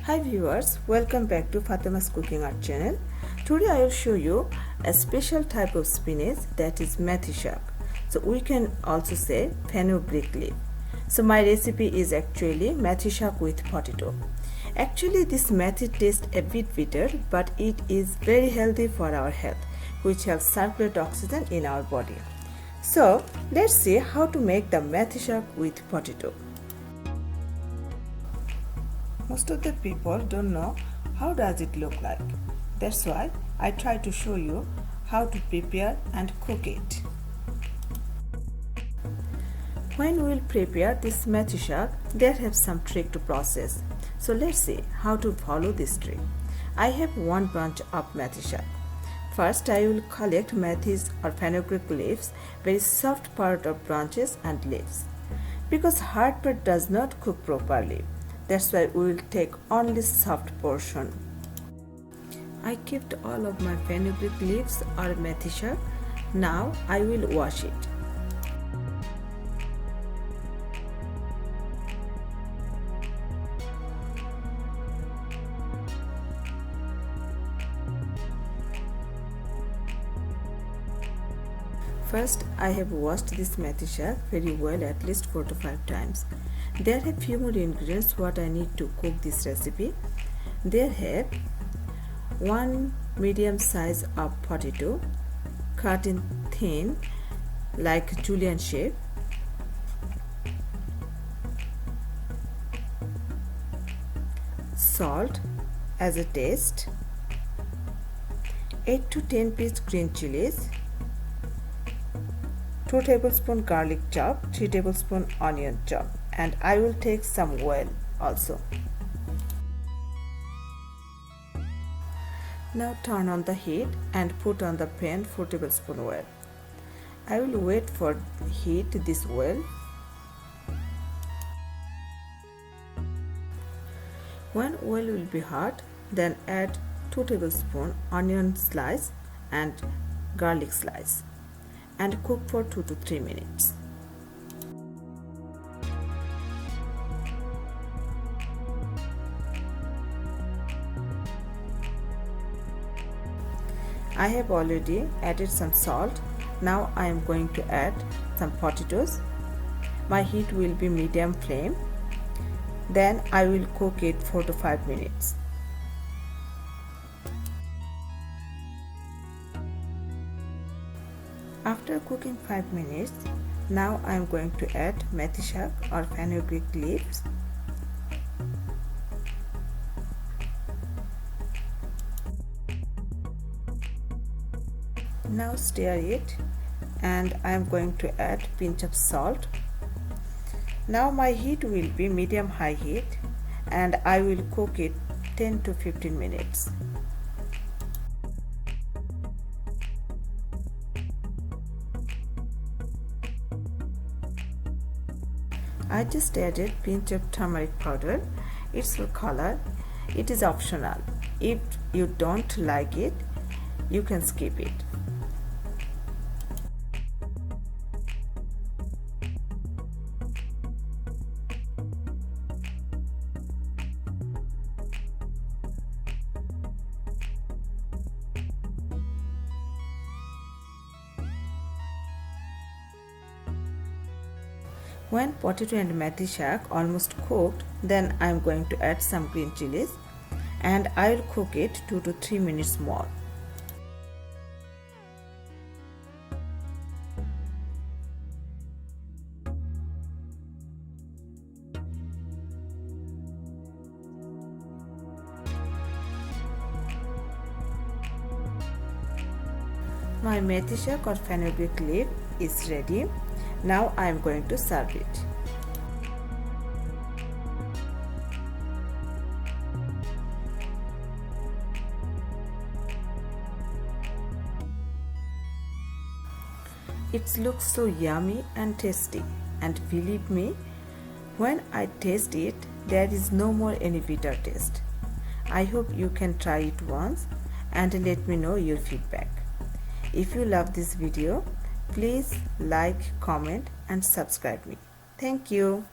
Hi viewers, welcome back to Fatima's Cooking Art channel. Today I will show you a special type of spinach that is Methi Shaak. So we can also say fenugreek leaf. So my recipe is actually Methi Shaak with potato. Actually this methi tastes a bit bitter, but it is very healthy for our health, which helps circulate oxygen in our body. So let's see how to make the Methi Shaak with potato. Most of the people don't know how does it look like. That's why I try to show you how to prepare and cook it. When we'll prepare this Methi Shaak, there have some trick to process. So let's see how to follow this trick. I have one bunch of Methi Shaak. First I will collect methis or fenugreek leaves, very soft part of branches and leaves. Because hard part does not cook properly. That's why we will take only soft portion. I kept all of my fenugreek leaves or Methi Shaak. Now I will wash it. First, I have washed this Methi Shaak very well, at least 4 to 5 times. There are few more ingredients what I need to cook this recipe. There have 1 medium size of potato cut in thin like julienne shape, salt as a taste, 8 to 10 pieces green chilies, 2 tablespoons garlic chop, 3 tablespoons onion chop, and I will take some oil also. Now turn on the heat and put on the pan 4 tablespoons oil. I will wait for heat this oil. When oil will be hot, then add 2 tablespoons onion slice and garlic slice and cook for 2 to 3 minutes. I have already added some salt. Now I am going to add some potatoes. My heat will be medium flame. Then I will cook it 4 to 5 minutes. After cooking 5 minutes, now I am going to add Methi Shaak or fenugreek leaves. Now stir it, and I am going to add pinch of salt. Now my heat will be medium high heat, and I will cook it 10 to 15 minutes. I just added pinch of turmeric powder. It's for color. It is optional. If you don't like it, you can skip it. When potato and Methi Shaak almost cooked, then I am going to add some green chilies and I will cook it 2 to 3 minutes more. My Methi Shaak or fenugreek leaf is ready. Now I am going to serve it. It looks so yummy and tasty, and believe me, when I taste it, there is no more any bitter taste. I hope you can try it once and let me know your feedback. If you love this video, please like, comment and subscribe me. Thank you.